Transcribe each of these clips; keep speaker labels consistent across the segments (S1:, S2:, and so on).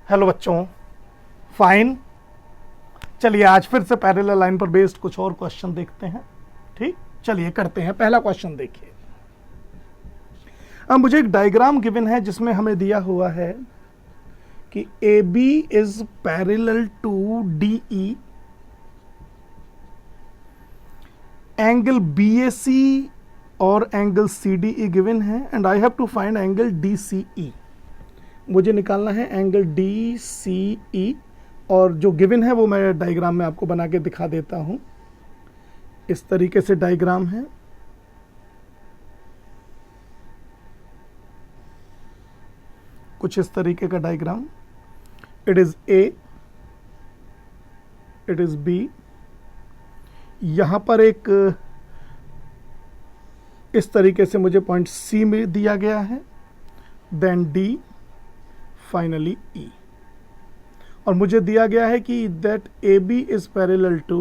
S1: Hello बच्चों, fine. चलिए आज फिर से पैरेलल लाइन पर बेस्ड कुछ और क्वेश्चन देखते हैं। ठीक, चलिए करते हैं। पहला क्वेश्चन देखिए। अब मुझे एक डायग्राम गिवन है जिसमें हमें दिया हुआ है कि A B is parallel to D E, angle B A C और angle C D E given है and I have to find angle D C E. मुझे निकालना है एंगल डी सी ई, और जो गिवन है वो मैं डायग्राम में आपको बना के दिखा देता हूं। इस तरीके से डायग्राम है। कुछ इस तरीके का diagram. It is A, it is B. यहां पर एक इस तरीके से मुझे पॉइंट सी में दिया गया है, देन डी, फाइनली ई। और मुझे दिया गया है कि that A B is parallel to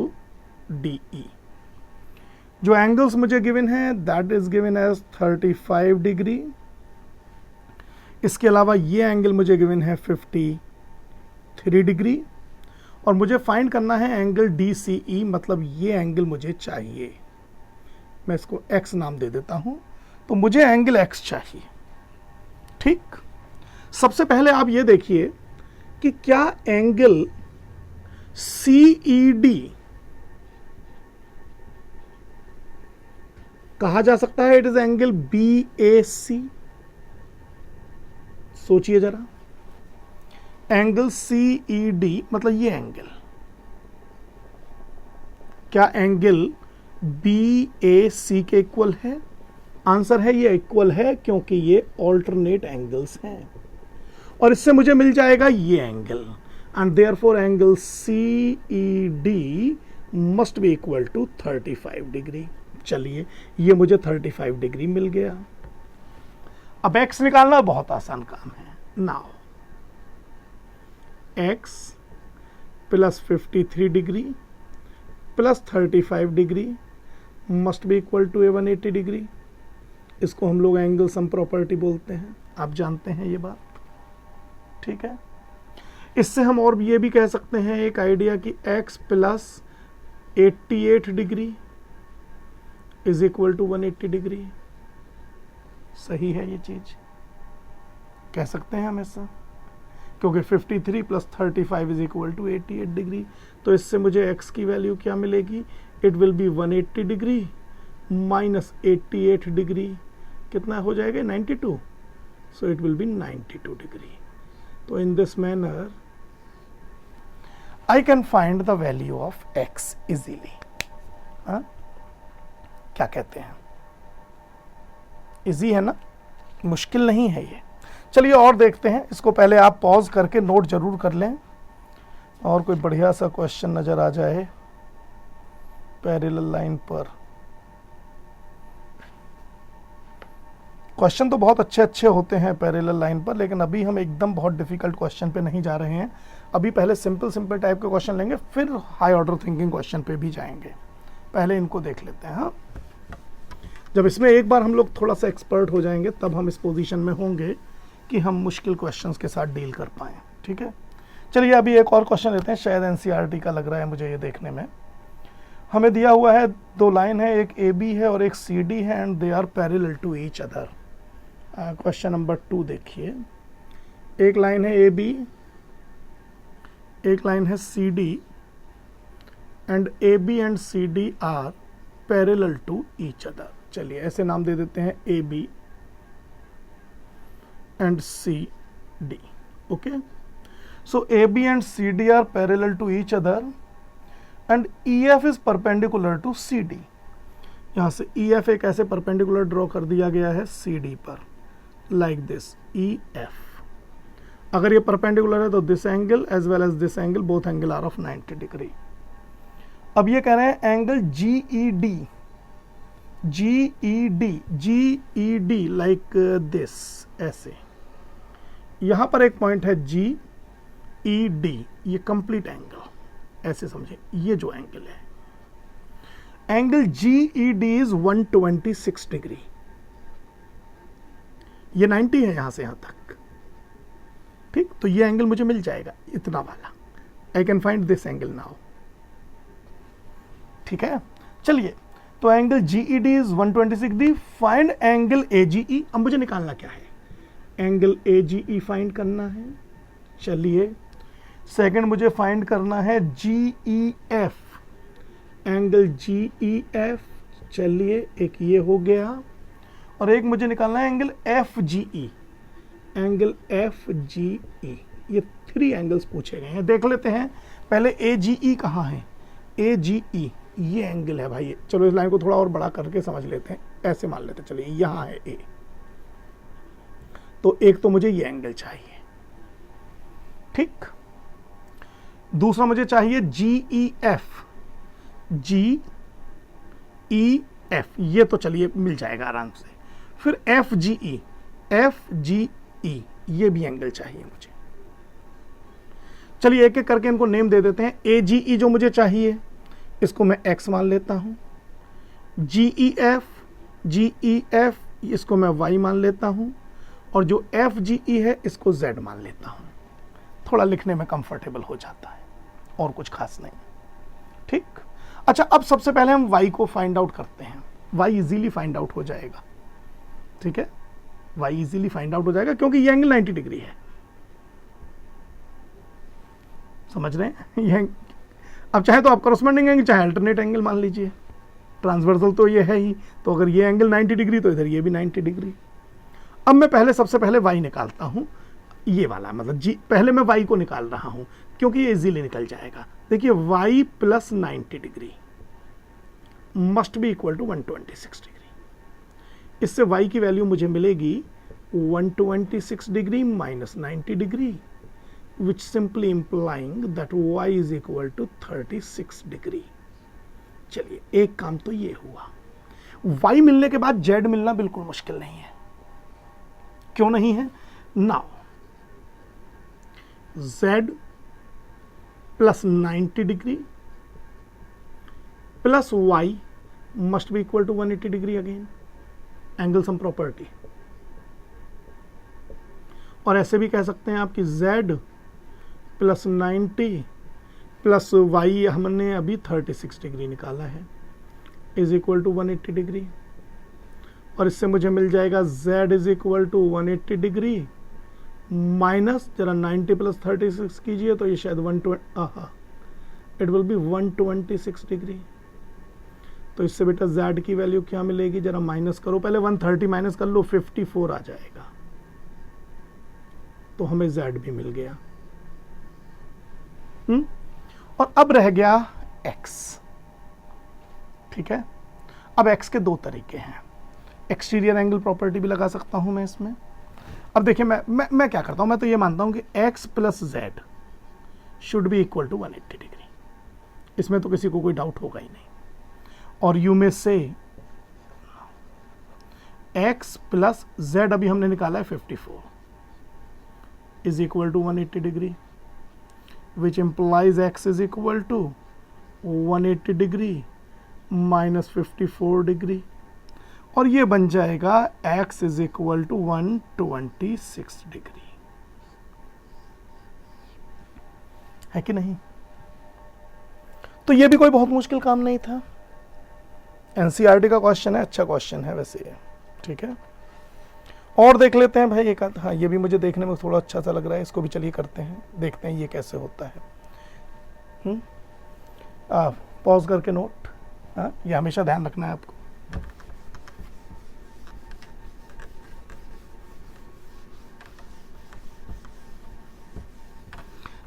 S1: D E. जो एंगल्स मुझे गिवन है that is given as 35 degree. इसके अलावा ये एंगल मुझे गिवन है 53 डिग्री। और मुझे फाइंड करना है एंगल डी सी ई, मतलब ये एंगल मुझे चाहिए। मैं इसको एक्स नाम दे देता हूं। तो मुझे एंगल एक्स चाहिए। ठीक, सबसे पहले आप ये देखिए कि क्या एंगल सी ई डी कहा जा सकता है it is angle B A सी। सोचिए जरा, एंगल सी ई डी मतलब ये एंगल, क्या एंगल बी ए सी के इक्वल है? आंसर है ये इक्वल है, क्योंकि ये ऑल्टरनेट एंगल्स हैं। और इससे मुझे मिल जाएगा ये angle, and therefore angle C E D must be equal to 35 degree. चलिए, ये मुझे 35 डिग्री मिल गया। अब एक्स निकालना बहुत आसान काम है। Now x plus 53 degree plus 35 degree must be equal to 180 degree. इसको हम लोग एंगल सम प्रॉपर्टी बोलते हैं, आप जानते हैं ये बात। ठीक है, इससे हम और ये भी कह सकते हैं एक आइडिया कि x plus 88 degree is equal to 180 degree. सही है, ये चीज कह सकते हैं हम ऐसा, क्योंकि 53 plus 35 is equal to 88 degree. तो इससे मुझे x की वैल्यू क्या मिलेगी? It will be 180 degree minus 88 degree, कितना हो जाएगा? 92। So it will be 92 degree. तो in this manner I can find the value of x easily. क्या कहते हैं? इजी है ना, मुश्किल नहीं है ये। चलिए और देखते हैं। इसको पहले आप पॉज करके नोट जरूर कर लें, और कोई बढ़िया सा क्वेश्चन नजर आ जाए पैरेलल लाइन पर। क्वेश्चन तो बहुत अच्छे अच्छे होते हैं पैरेलल लाइन पर, लेकिन अभी हम एकदम बहुत डिफिकल्ट क्वेश्चन पे नहीं जा रहे हैं। अभी पहले सिंपल टाइप के क्वेश्चन लेंगे, फिर हाई ऑर्डर थिंकिंग क्वेश्चन पे भी जाएंगे। पहले इनको देख लेते हैं। हाँ, जब इसमें एक बार हम लोग थोड़ा सा एक्सपर्ट हो जाएंगे तब हम इस पोजीशन में होंगे कि हम मुश्किल क्वेश्चंस के साथ डील कर पाएँ। ठीक है, चलिए अभी एक और क्वेश्चन लेते हैं। शायद एनसीईआरटी का लग रहा है मुझे ये देखने में। हमें दिया हुआ है दो लाइन है, एक ए बी है और एक सी डी है, and they are parallel to each other. Question number 2 देखिए। एक लाइन है ए बी, एक लाइन है C D, and A B and C D are parallel to each other. चलिए ऐसे नाम दे देते हैं, A B and C D. Okay, so A B and C D are parallel to each other and E F is perpendicular to C D. यहां से E F एक ऐसे परपेंडिकुलर ड्रॉ कर दिया गया है सी डी पर, like this E F. अगर ये परपेंडिकुलर है तो this angle as well as this angle, both angle are of 90 degree. अब ये कह रहे हैं angle G E D, G E D, G E D like this, ऐसे। यहां पर एक पॉइंट है जी ई डी, ये कंप्लीट एंगल, ऐसे समझे। ये जो एंगल है, angle G E D is 126 degree. ये 90 है यहां से यहां तक। ठीक, तो ये एंगल मुझे मिल जाएगा इतना वाला, आई can find this angle now. ठीक है, चलिए, तो angle GED is 126 degree, find angle AGE. अब मुझे निकालना क्या है, एंगल एजीई फाइंड करना है। चलिए, सेकंड मुझे फाइंड करना है जीईएफ, एंगल जीईएफ। चलिए, एक ये हो गया, और एक मुझे निकालना है एंगल एफजीई, एंगल एफजीई। ये 3 एंगल्स पूछे गए हैं, देख लेते हैं पहले एजीई कहाँ है। एजीई ये एंगल है भाई, चलो इस लाइन को थोड़ा और बड़ा करके समझ लेते हैं, ऐसे मान लेते हैं, चलिए यहाँ है ए, तो एक तो मुझे ये एंगल चाहिए। ठीक, दूसरा मुझे चाहिए जीईएफ, जीईएफ ये तो चलिए मिल जाएगा आराम से। फिर एफजीई, एफजीई ये भी एंगल चाहिए मुझे। चलिए एक एक करके इनको नेम दे देते हैं। एजीई जो मुझे चाहिए इसको मैं x मान लेता हूं, जीईएफ, जीईएफ इसको मैं y मान लेता हूं, और जो एफजीई है इसको z मान लेता हूं। थोड़ा लिखने में कंफर्टेबल हो जाता है, और कुछ खास नहीं। ठीक, अच्छा, अब सबसे पहले हम y को फाइंड आउट करते हैं। y इजीली फाइंड आउट हो जाएगा। ठीक है, y इजीली फाइंड आउट हो जाएगा क्योंकि ये एंगल 90 डिग्री है, समझ रहे हैं। ये अब चाहे तो आप करस्पॉन्डिंग एंगल, चाहे अल्टरनेट एंगल मान लीजिए, ट्रांसवर्सल तो ये है ही, तो अगर ये एंगल 90 डिग्री तो इधर ये भी 90 डिग्री। अब मैं पहले सबसे पहले y निकालता हूं, ये वाला मतलब जी, पहले मैं y को निकाल रहा हूं क्योंकि ये इजीली निकल जाएगा। देखिए y plus 90 degree must be equal to 126 degree. इससे y की वैल्यू मुझे मिलेगी 126 degree minus 90 degree, which simply implying that y is equal to 36 degree. चलिए, एक काम तो ये हुआ। y मिलने के बाद z मिलना बिल्कुल मुश्किल नहीं है। क्यों नहीं है? Now z plus 90 degree plus y must be equal to 180 degree again, angle sum property. और ऐसे भी कह सकते हैं आप कि z प्लस 90 प्लस y हमने अभी 36 डिग्री निकाला है इज इक्वल टू 180 डिग्री, और इससे मुझे मिल जाएगा z is equal to 180 degree minus, जरा 90 प्लस 36 कीजिए तो ये शायद 120, इट विल बी 126 डिग्री। तो इससे बेटा z की वैल्यू क्या मिलेगी, जरा माइनस करो, पहले 130 माइनस कर लो, 54 आ जाएगा। तो हमें z भी मिल गया। और अब रह गया x। ठीक है, अब x के 2 तरीके हैं। एक्सटीरियर एंगल प्रॉपर्टी भी लगा सकता हूं मैं इसमें। अब देखिए, मैं क्या करता हूं, मैं तो ये मानता हूं कि x plus z should be equal to 180 degree. इसमें तो किसी को कोई डाउट होगा ही नहीं। और यू में से x प्लस z अभी हमने निकाला है 54 is equal to 180 degree, which implies x is equal to 180 degree minus 54 degree, और ये बन जाएगा x is equal to 126 degree. है कि नहीं? तो ये भी कोई बहुत मुश्किल काम नहीं था। एनसीईआरटी का क्वेश्चन है, अच्छा क्वेश्चन है वैसे ये। ठीक है, और देख लेते हैं भाई एक आध। हाँ, ये भी मुझे देखने में थोड़ा अच्छा सा लग रहा है, इसको भी चलिए करते हैं, देखते हैं ये कैसे होता है। पॉज करके नोट, ये हमेशा ध्यान रखना है आपको।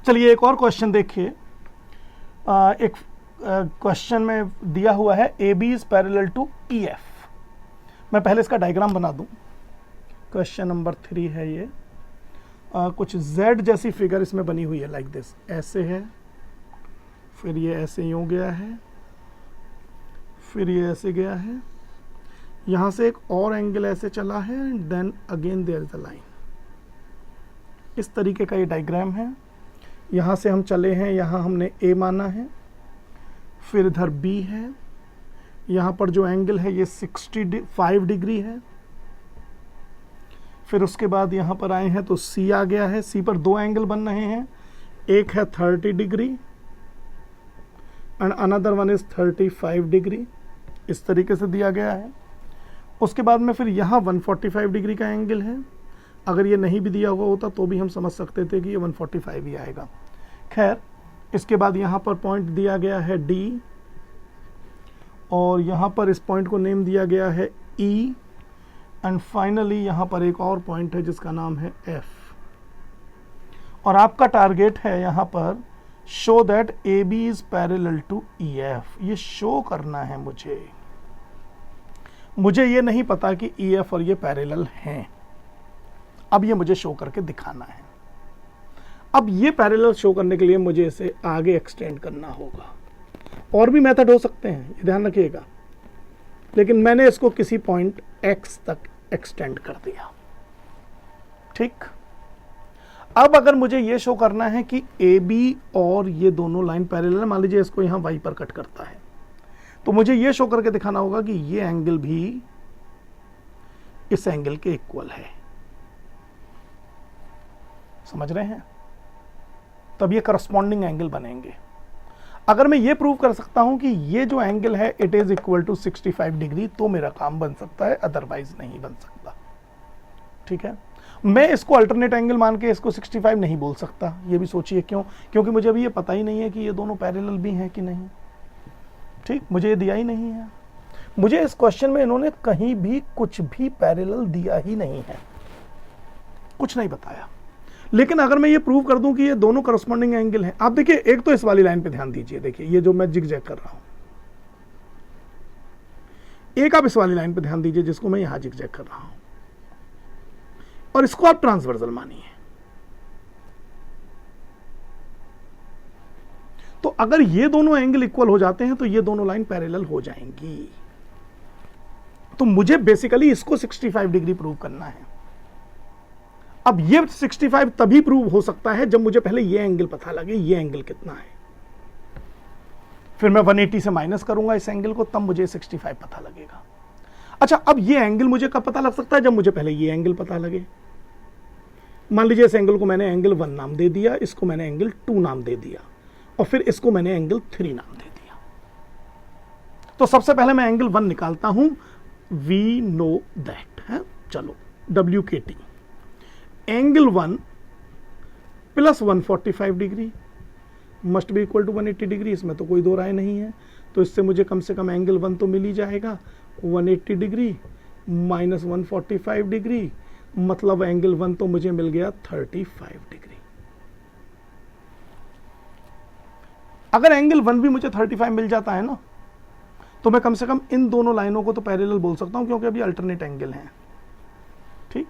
S1: चलिए एक और क्वेश्चन देखिए। एक क्वेश्चन में दिया हुआ है A B is parallel to E F. मैं पहले इसका डायग्राम बना दूं। क्वेश्चन नंबर 3 है ये। कुछ z जैसी फिगर इसमें बनी हुई है, लाइक दिस, ऐसे है, फिर ये ऐसे यूं गया है, फिर ये ऐसे गया है, यहाँ से एक और एंगल ऐसे चला है, then again there is a line. इस तरीके का ये डायग्राम है। यहाँ से हम चले हैं, यहाँ हमने a माना है, फिर इधर b है, यहाँ पर जो एंगल है ये 65 डिग्री है, फिर उसके बाद यहाँ पर आए हैं तो सी आ गया है। सी पर दो एंगल बन रहे हैं, एक है 30 degree and another one is 35 degree, इस तरीके से दिया गया है। उसके बाद में फिर यहाँ 145 डिग्री का एंगल है। अगर ये नहीं भी दिया हुआ होता तो भी हम समझ सकते थे कि ये 145 ही आएगा। खैर, इसके बाद यहाँ पर पॉइंट दिया गया है डी, और यहाँ पर इस पॉइंट को नेम दिया गया है ई, एंड फाइनली यहाँ पर एक और पॉइंट है जिसका नाम है एफ। और आपका टारगेट है यहाँ पर show that A B is parallel to E F. ये शो करना है मुझे ये नहीं पता कि ई एफ और ये पैरेलल हैं। अब ये मुझे शो करके दिखाना है। अब ये पैरेलल शो करने के लिए मुझे इसे आगे एक्सटेंड करना होगा। और भी मेथड हो सकते हैं, ये ध्यान रखिएगा, लेकिन मैंने इसको किसी पॉइंट x तक एक्सटेंड कर दिया। ठीक, अब अगर मुझे ये शो करना है कि ए बी और ये दोनों लाइन पैरेलल है, मान लीजिए इसको यहां y पर कट करता है, तो मुझे ये शो करके दिखाना होगा कि ये एंगल भी इस एंगल के इक्वल है। समझ रहे हैं? तब ये करस्पॉन्डिंग एंगल बनेंगे। अगर मैं ये प्रूव कर सकता हूं कि ये जो एंगल है it is equal to 65 degree, तो मेरा काम बन सकता है, अदरवाइज नहीं बन सकता। ठीक है, मैं इसको अल्टरनेट एंगल मान के इसको 65 नहीं बोल सकता। ये भी सोचिए क्यों? क्योंकि मुझे अभी ये पता ही नहीं है कि ये दोनों पैरेलल भी हैं कि नहीं। ठीक, मुझे ये दिया ही नहीं है। मुझे इस क्वेश्चन में इन्होंने कहीं भी कुछ भी पैरेलल दिया ही नहीं है, कुछ नहीं बताया। लेकिन अगर मैं ये प्रूव कर दूं कि ये दोनों करस्पॉन्डिंग एंगल हैं, आप देखिए, एक तो इस वाली लाइन पे ध्यान दीजिए, देखिए ये जो मैं जिगजैग कर रहा हूं, एक आप इस वाली लाइन पे ध्यान दीजिए जिसको मैं यहां जिगजैग कर रहा हूं, और इसको आप ट्रांसवर्सल मानिए। तो अगर ये दोनों एंगल इक्वल हो जाते हैं तो ये दोनों लाइन पैरेलल हो जाएंगी। तो मुझे बेसिकली इसको 65 डिग्री प्रूव करना है। अब ये 65 तभी प्रूव हो सकता है जब मुझे पहले ये एंगल पता लगे, ये एंगल कितना है। फिर मैं 180 से माइनस करूंगा इस एंगल को, तब मुझे 65 पता लगेगा। अच्छा, अब ये एंगल मुझे कब पता लग सकता है? जब मुझे पहले ये एंगल पता लगे। मान लीजिए इस एंगल को मैंने एंगल 1 नाम दे दिया, इसको मैंने एंगल 2 नाम दे दिया, और फिर इसको मैंने एंगल 3 नाम दे दिया। तो सबसे पहले मैं एंगल 1 निकालता हूं। वी नो दैट है, चलो WKT, angle 1 plus 145 degree must be equal to 180 degree. इसमें तो कोई दो राय नहीं है। तो इससे मुझे कम से कम एंगल 1 तो मिल ही जाएगा। 180 डिग्री माइनस 145 डिग्री, मतलब एंगल 1 तो मुझे मिल गया 35 डिग्री। अगर एंगल 1 भी मुझे 35 मिल जाता है ना, तो मैं कम से कम इन दोनों लाइनों को तो पैरेलल बोल सकता हूं, क्योंकि अभी अल्टरनेट एंगल हैं। ठीक,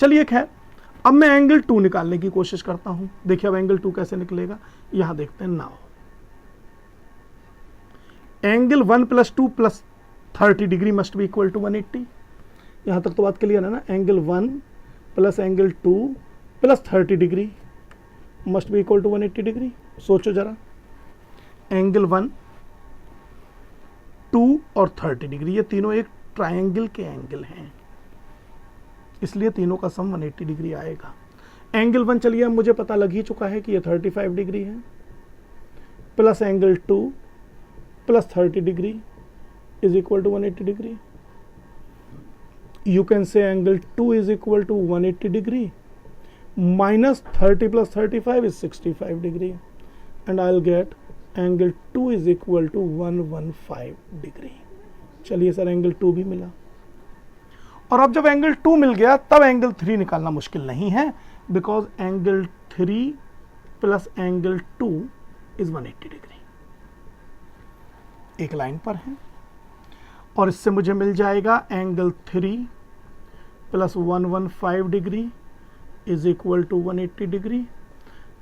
S1: चलिए खैर, अब मैं एंगल 2 निकालने की कोशिश करता हूं। देखिए अब एंगल 2 कैसे निकलेगा, यहां देखते हैं। Now angle 1 plus 2 plus 30 degree must be equal to 180। यहां तक तो बात क्लियर है ना? Angle 1 plus angle 2 plus 30 degree must be equal to 180 degree. सोचो जरा, एंगल 1, 2 और 30 डिग्री, ये तीनों एक ट्रायंगल के एंगल हैं, इसलिए तीनों का सम 180 डिग्री आएगा। एंगल 1 चलिए अब मुझे पता लग ही चुका है कि ये 35 डिग्री है, plus angle 2 plus 30 degree is equal to 180 degree. You can say angle 2 is equal to 180 degree minus 30 plus 35 is 65 degree, and I will get angle 2 is equal to 115 degree. चलिए सर, एंगल 2 भी मिला। और अब जब angle 2 मिल गया, तब angle 3 निकालना मुश्किल नहीं है, because angle 3 plus angle 2 is 180 degree, एक लाइन पर है। और इससे मुझे मिल जाएगा angle 3 plus 115 degree is equal to 180 degree,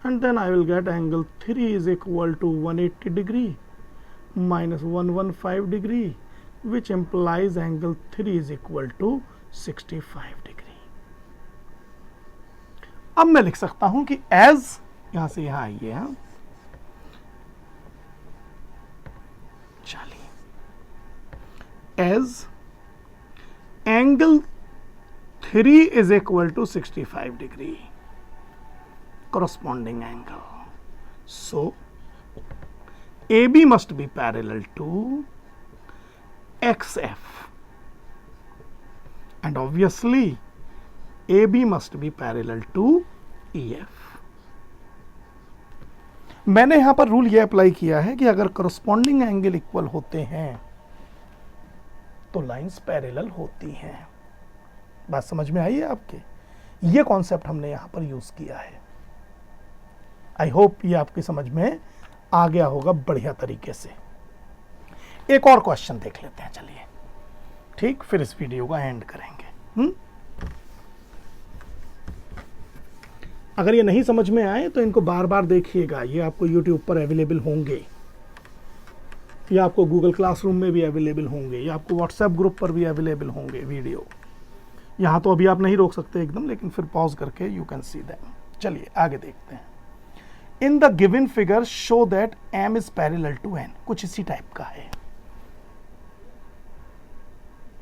S1: and then I will get angle 3 is equal to 180 degree minus 115 degree, which implies angle 3 is equal to 65 degree. अब मैं लिख सकता हूं कि as, यहां से यहां आइए, हाँ चलिए, as angle 3 is equal to 65 degree corresponding angle. So AB must be parallel to XF, and obviously AB must be parallel to EF. मैंने यहां पर रूल ये अप्लाई किया है कि अगर करस्पॉन्डिंग एंगल इक्वल होते हैं तो लाइंस पैरेलल होती हैं। बात समझ में आई है आपके? ये कॉन्सेप्ट हमने यहां पर यूज किया है। आई होप ये आपकी समझ में आ गया होगा बढ़िया तरीके से। एक और क्वेश्चन देख लेते हैं, चलिए। ठीक, फिर इस वीडियो को एंड करेंगे। अगर ये नहीं समझ में आए तो इनको बार बार देखिएगा, ये आपको YouTube पर अवेलेबल होंगे, या आपको Google क्लासरूम में भी अवेलेबल होंगे, या आपको WhatsApp ग्रुप पर भी अवेलेबल होंगे वीडियो। यहाँ तो अभी आप नहीं रोक सकते एकदम, लेकिन फिर पॉज करके यू कैन सी दैम। चलिए आगे देखते हैं। In the given figure show that M is parallel to N। कुछ इसी टाइप का है,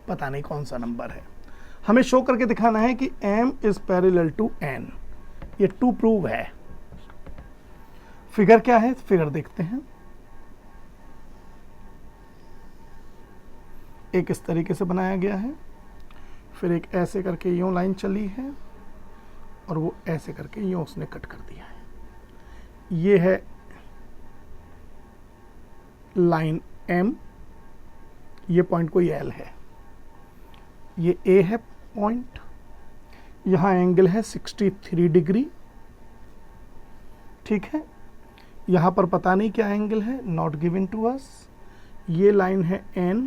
S1: पता नहीं कौन सा नंबर है। हमें शो करके दिखाना है कि M is parallel to N। ये टू प्रूव है। फिगर क्या है? फिगर देखते हैं। एक इस तरीके से बनाया गया है, फिर एक ऐसे करके यूं लाइन चली है, और वो ऐसे करके यूं उसने कट कर दिया है। ये है लाइन M, ये पॉइंट कोई L है, ये A है पॉइंट, यहां एंगल है 63 डिग्री। ठीक है, यहां पर पता नहीं क्या एंगल है, नॉट गिवन टू अस। ये लाइन है N,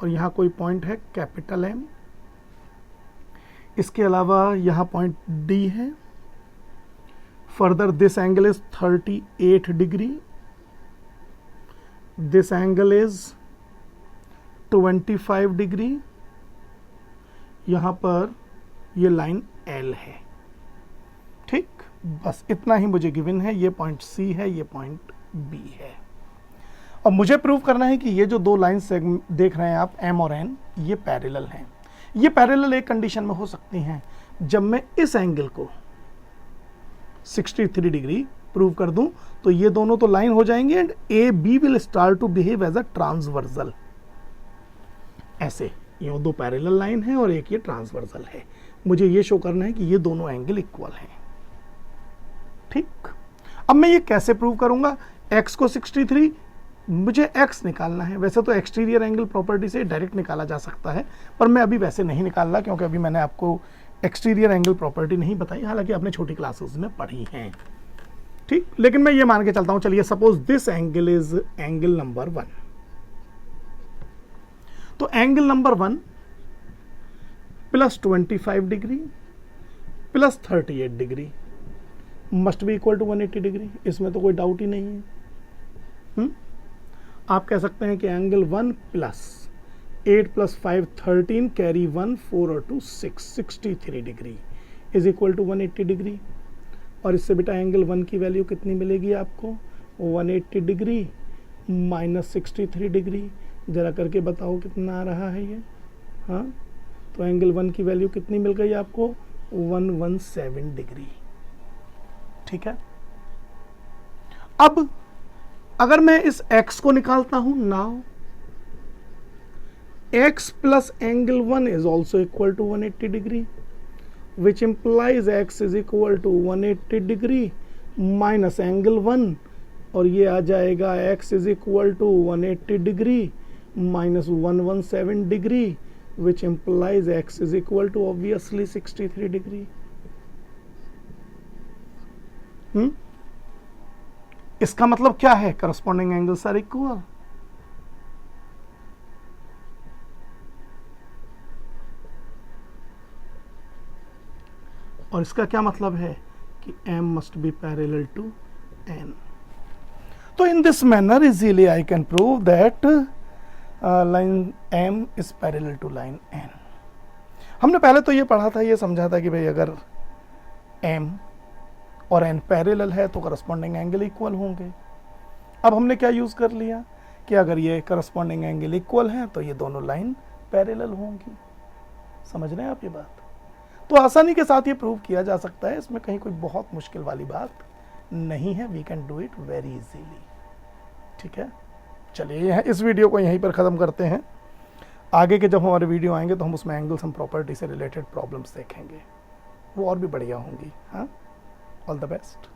S1: और यहां कोई पॉइंट है कैपिटल M। इसके अलावा यहां पॉइंट D है। Further this angle is 38 degree, this angle is 25 degree. यहां पर ये लाइन L है। ठीक, बस इतना ही मुझे गिवन है। ये पॉइंट C है, ये पॉइंट B है, और मुझे प्रूव करना है कि ये जो दो लाइंस देख रहे हैं आप, M और N, ये पैरेलल हैं। ये पैरेलल एक कंडीशन में हो सकती हैं, जब मैं इस एंगल को 63 डिग्री प्रूव कर दूं तो ये दोनों तो लाइन हो जाएंगे, and AB will start to behave as a transversal. ऐसे ये दो पैरेलल लाइन है और एक ये ट्रांसवर्सल है। मुझे ये शो करना है कि ये दोनों एंगल इक्वल हैं। ठीक, अब मैं ये कैसे प्रूव करूंगा? x को 63, मुझे x निकालना है। वैसे तो एक्सटीरियर एंगल प्रॉपर्टी से डायरेक्ट निकाला जा सकता है, पर मैं अभी वैसे नहीं निकाल रहा, क्योंकि अभी मैंने आपको एक्सटीरियर एंगल प्रॉपर्टी नहीं बताई, हालांकि आपने छोटी क्लासेस में पढ़ी हैं। ठीक, लेकिन मैं ये मान के चलता हूं। चलिए, suppose this angle is angle number 1। तो angle number 1 plus 25 degree plus 38 degree must be equal to 180 degree. इसमें तो कोई डाउट ही नहीं है। आप कह सकते हैं कि एंगल 1 प्लस 8 प्लस 5 13 कैरी 1 4 और 2 6 63 degree is equal to 180 degree. और इससे बेटा एंगल 1 की वैल्यू कितनी मिलेगी आपको? 180 डिग्री माइनस 63 डिग्री। जरा करके बताओ कितना आ रहा है ये? हाँ, तो एंगल 1 की वैल्यू कितनी मिल गई आपको? 117 डिग्री। ठीक है, अब अगर मैं इस x को निकालता हूं, now x plus angle 1 is also equal to 180 degree, which implies x is equal to 180 degree minus angle 1, और ये आ जाएगा x is equal to 180 degree minus 117 degree, which implies x is equal to obviously 63 degree. इसका मतलब क्या है? corresponding angles are equal. और इसका क्या मतलब है? कि M must be parallel to N. तो in this manner easily I can prove that line M is parallel to line N। हमने पहले तो ये पढ़ा था, ये समझा था कि भाई अगर M और N पैरेलल है तो करस्पॉन्डिंग एंगल इक्वल होंगे। अब हमने क्या यूज कर लिया कि अगर ये करस्पॉन्डिंग एंगल इक्वल है तो ये दोनों लाइन पैरेलल होंगी। समझ रहे हैं आप ये बात? तो आसानी के साथ ये प्रूव किया जा सकता है, इसमें कहीं कोई बहुत मुश्किल वाली बात नहीं है, we can do it very easily. ठीक है, चलिए इस वीडियो को यहीं पर ख़त्म करते हैं। आगे के जब हमारे वीडियो आएंगे तो हम उसमें एंगल्स एंड प्रॉपर्टी से रिलेटेड प्रॉब्लम्स देखेंगे, वो और भी बढ़िया होंगी। हाँ, ऑल द बेस्ट।